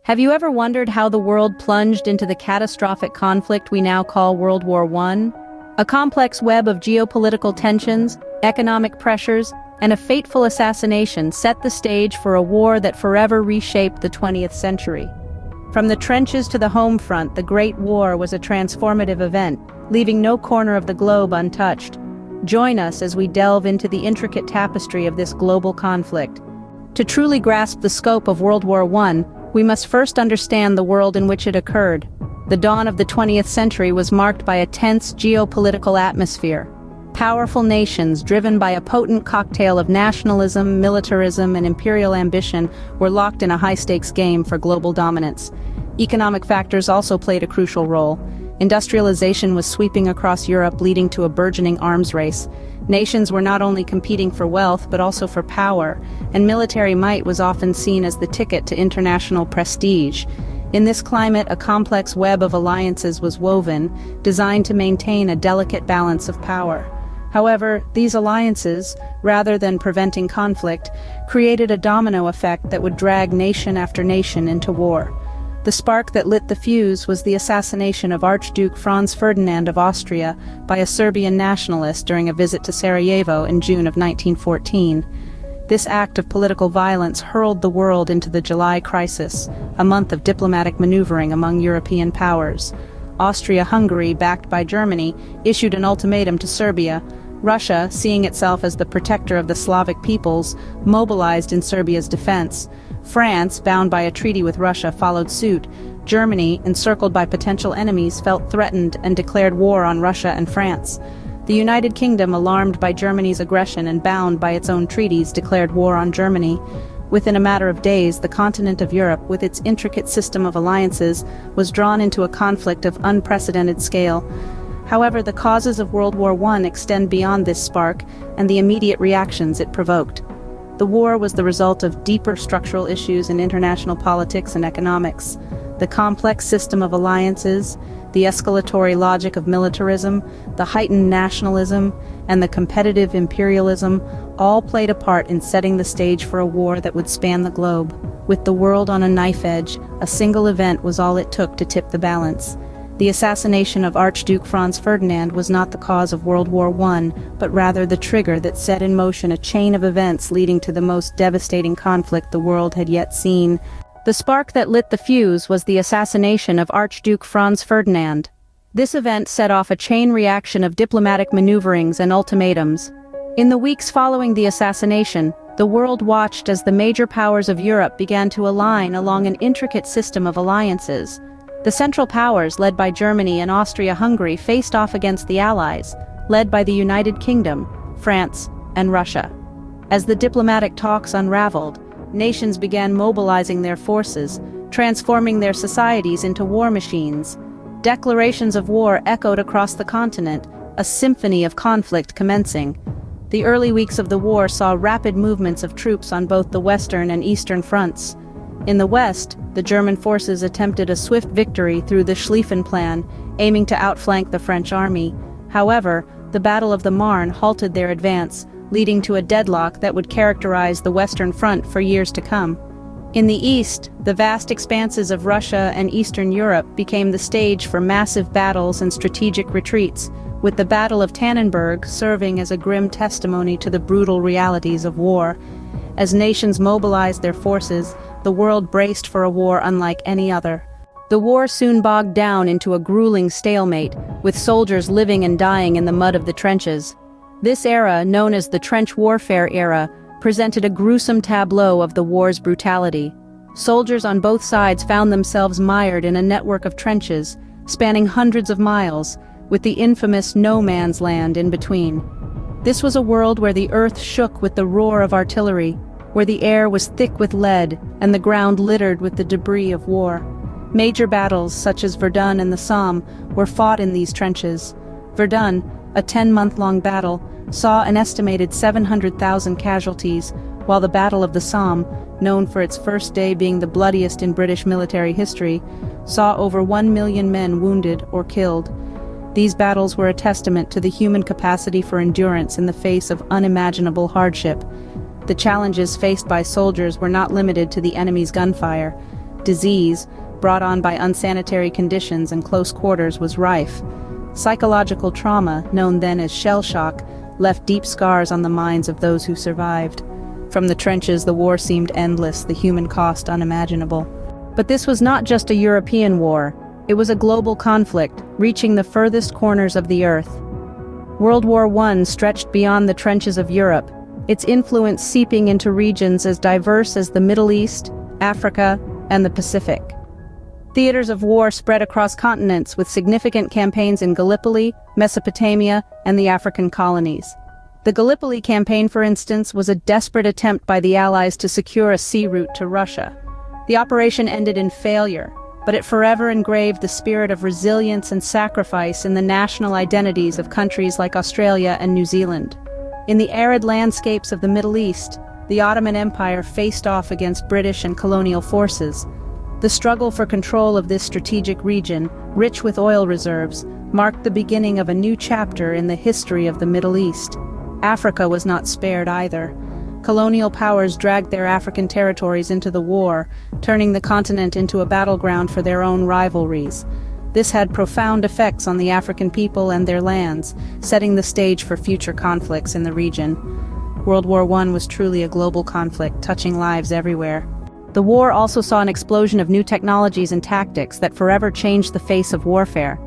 Have you ever wondered how the world plunged into the catastrophic conflict we now call World War I? A complex web of geopolitical tensions, economic pressures, and a fateful assassination set the stage for a war that forever reshaped the 20th century. From the trenches to the home front, the Great War was a transformative event, leaving no corner of the globe untouched. Join us as we delve into the intricate tapestry of this global conflict. To truly grasp the scope of World War I, we must first understand the world in which it occurred. The dawn of the 20th century was marked by a tense geopolitical atmosphere. Powerful nations, driven by a potent cocktail of nationalism, militarism, and imperial ambition, were locked in a high-stakes game for global dominance. Economic factors also played a crucial role. Industrialization was sweeping across Europe, leading to a burgeoning arms race. Nations were not only competing for wealth but also for power, and military might was often seen as the ticket to international prestige. In this climate, a complex web of alliances was woven, designed to maintain a delicate balance of power. However, these alliances, rather than preventing conflict, created a domino effect that would drag nation after nation into war. The spark that lit the fuse was the assassination of Archduke Franz Ferdinand of Austria by a Serbian nationalist during a visit to Sarajevo in June of 1914. This act of political violence hurled the world into the July Crisis, a month of diplomatic maneuvering among European powers. Austria-Hungary, backed by Germany, issued an ultimatum to Serbia. Russia, seeing itself as the protector of the Slavic peoples, mobilized in Serbia's defense. France, bound by a treaty with Russia, followed suit. Germany, encircled by potential enemies, felt threatened and declared war on Russia and France. The United Kingdom, alarmed by Germany's aggression and bound by its own treaties, declared war on Germany. Within a matter of days, the continent of Europe, with its intricate system of alliances, was drawn into a conflict of unprecedented scale. However, the causes of World War I extend beyond this spark and the immediate reactions it provoked. The war was the result of deeper structural issues in international politics and economics. The complex system of alliances, the escalatory logic of militarism, the heightened nationalism, and the competitive imperialism all played a part in setting the stage for a war that would span the globe. With the world on a knife edge, a single event was all it took to tip the balance. The assassination of Archduke Franz Ferdinand was not the cause of World War I, but rather the trigger that set in motion a chain of events leading to the most devastating conflict the world had yet seen. The spark that lit the fuse was the assassination of Archduke Franz Ferdinand. This event set off a chain reaction of diplomatic maneuverings and ultimatums. In the weeks following the assassination, the world watched as the major powers of Europe began to align along an intricate system of alliances. The Central Powers, led by Germany and Austria-Hungary, faced off against the Allies, led by the United Kingdom, France, and Russia. As the diplomatic talks unraveled, nations began mobilizing their forces, transforming their societies into war machines. Declarations of war echoed across the continent, a symphony of conflict commencing. The early weeks of the war saw rapid movements of troops on both the western and eastern fronts. In the west, the German forces attempted a swift victory through the Schlieffen Plan, aiming to outflank the French army. However, the Battle of the Marne halted their advance, leading to a deadlock that would characterize the Western Front for years to come. In the east, the vast expanses of Russia and Eastern Europe became the stage for massive battles and strategic retreats, with the Battle of Tannenberg serving as a grim testimony to the brutal realities of war. As nations mobilized their forces, the world braced for a war unlike any other. The war soon bogged down into a grueling stalemate, with soldiers living and dying in the mud of the trenches. This era, known as the trench warfare era, presented a gruesome tableau of the war's brutality. Soldiers on both sides found themselves mired in a network of trenches, spanning hundreds of miles, with the infamous no man's land in between. This was a world where the earth shook with the roar of artillery, where the air was thick with lead and the ground littered with the debris of war. Major battles, such as Verdun and the Somme, were fought in these trenches. Verdun, a 10-month-long battle, saw an estimated 700,000 casualties, while the Battle of the Somme, known for its first day being the bloodiest in British military history, saw over 1 million men wounded or killed. These battles were a testament to the human capacity for endurance in the face of unimaginable hardship. The challenges faced by soldiers were not limited to the enemy's gunfire. Disease, brought on by unsanitary conditions and close quarters, was rife. Psychological trauma, known then as shell shock, left deep scars on the minds of those who survived. From the trenches, the war seemed endless, the human cost unimaginable. But this was not just a European war. It was a global conflict, reaching the furthest corners of the earth. World War I stretched beyond the trenches of Europe, its influence seeping into regions as diverse as the Middle East, Africa, and the Pacific. Theaters of war spread across continents, with significant campaigns in Gallipoli, Mesopotamia, and the African colonies. The Gallipoli campaign, for instance, was a desperate attempt by the Allies to secure a sea route to Russia. The operation ended in failure, but it forever engraved the spirit of resilience and sacrifice in the national identities of countries like Australia and New Zealand. In the arid landscapes of the Middle East, the Ottoman Empire faced off against British and colonial forces. The struggle for control of this strategic region, rich with oil reserves, marked the beginning of a new chapter in the history of the Middle East. Africa was not spared either. Colonial powers dragged their African territories into the war, turning the continent into a battleground for their own rivalries. This had profound effects on the African people and their lands, setting the stage for future conflicts in the region. World War I was truly a global conflict, touching lives everywhere. The war also saw an explosion of new technologies and tactics that forever changed the face of warfare.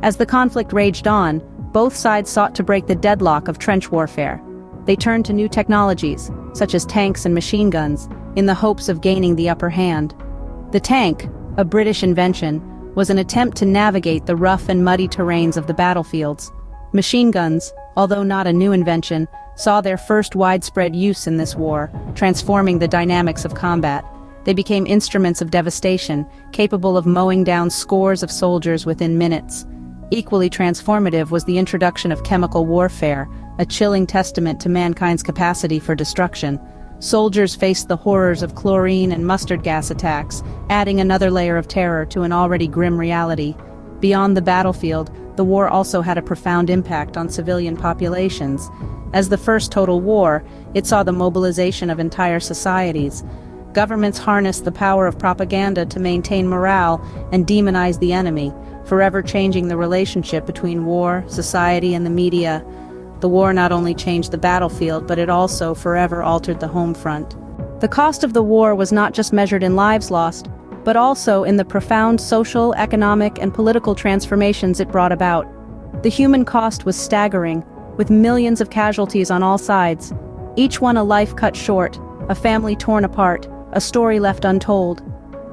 As the conflict raged on, both sides sought to break the deadlock of trench warfare. They turned to new technologies, such as tanks and machine guns, in the hopes of gaining the upper hand. The tank, a British invention, was an attempt to navigate the rough and muddy terrains of the battlefields. Machine guns, although not a new invention, saw their first widespread use in this war, transforming the dynamics of combat. They became instruments of devastation, capable of mowing down scores of soldiers within minutes. Equally transformative was the introduction of chemical warfare, a chilling testament to mankind's capacity for destruction. Soldiers faced the horrors of chlorine and mustard gas attacks, adding another layer of terror to an already grim reality. Beyond the battlefield, the war also had a profound impact on civilian populations. As the first total war, it saw the mobilization of entire societies. Governments harnessed the power of propaganda to maintain morale and demonize the enemy, forever changing the relationship between war, society, and the media. The war not only changed the battlefield, but it also forever altered the home front. The cost of the war was not just measured in lives lost, but also in the profound social, economic, and political transformations it brought about. The human cost was staggering, with millions of casualties on all sides, each one a life cut short, a family torn apart, a story left untold.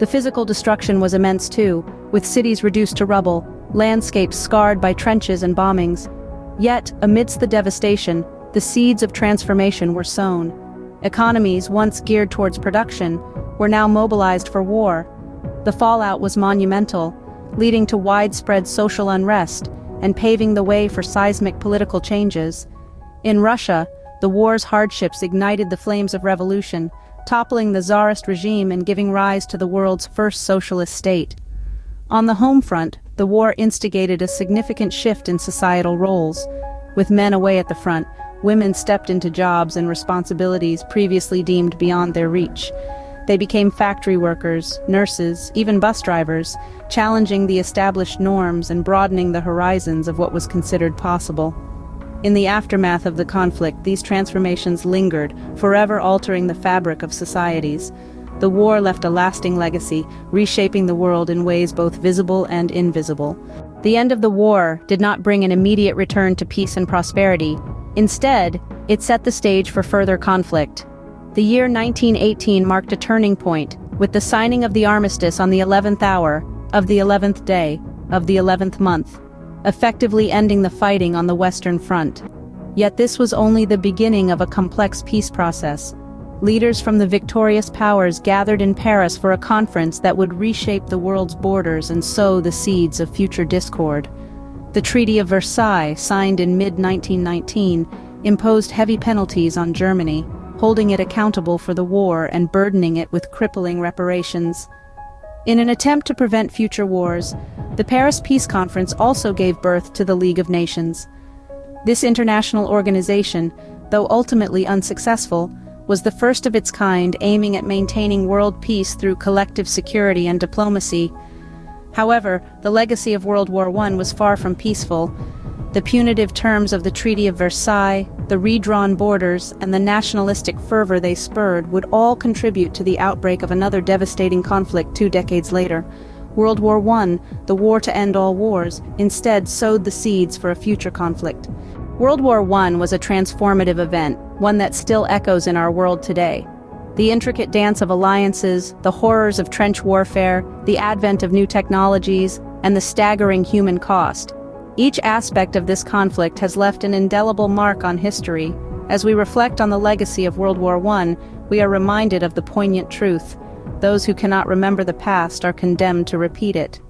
The physical destruction was immense too, with cities reduced to rubble, landscapes scarred by trenches and bombings. Yet, amidst the devastation, the seeds of transformation were sown. Economies, once geared towards production, were now mobilized for war. The fallout was monumental, leading to widespread social unrest and paving the way for seismic political changes. In Russia, the war's hardships ignited the flames of revolution, toppling the Tsarist regime and giving rise to the world's first socialist state. On the home front, the war instigated a significant shift in societal roles. With men away at the front, women stepped into jobs and responsibilities previously deemed beyond their reach. They became factory workers, nurses, even bus drivers, challenging the established norms and broadening the horizons of what was considered possible. In the aftermath of the conflict, these transformations lingered, forever altering the fabric of societies. The war left a lasting legacy, reshaping the world in ways both visible and invisible. The end of the war did not bring an immediate return to peace and prosperity. Instead, it set the stage for further conflict. The year 1918 marked a turning point, with the signing of the armistice on the 11th hour of the 11th day of the 11th month, effectively ending the fighting on the Western Front. Yet this was only the beginning of a complex peace process. Leaders from the victorious powers gathered in Paris for a conference that would reshape the world's borders and sow the seeds of future discord. The Treaty of Versailles, signed in mid-1919, imposed heavy penalties on Germany, holding it accountable for the war and burdening it with crippling reparations. In an attempt to prevent future wars, the Paris Peace Conference also gave birth to the League of Nations. This international organization, though ultimately unsuccessful, was the first of its kind, aiming at maintaining world peace through collective security and diplomacy. However, the legacy of World War I was far from peaceful. The punitive terms of the Treaty of Versailles, the redrawn borders, and the nationalistic fervor they spurred would all contribute to the outbreak of another devastating conflict 2 decades later. World War I, the war to end all wars, instead sowed the seeds for a future conflict. World War I was a transformative event, one that still echoes in our world today. The intricate dance of alliances, the horrors of trench warfare, the advent of new technologies, and the staggering human cost. Each aspect of this conflict has left an indelible mark on history. As we reflect on the legacy of World War I, we are reminded of the poignant truth: those who cannot remember the past are condemned to repeat it.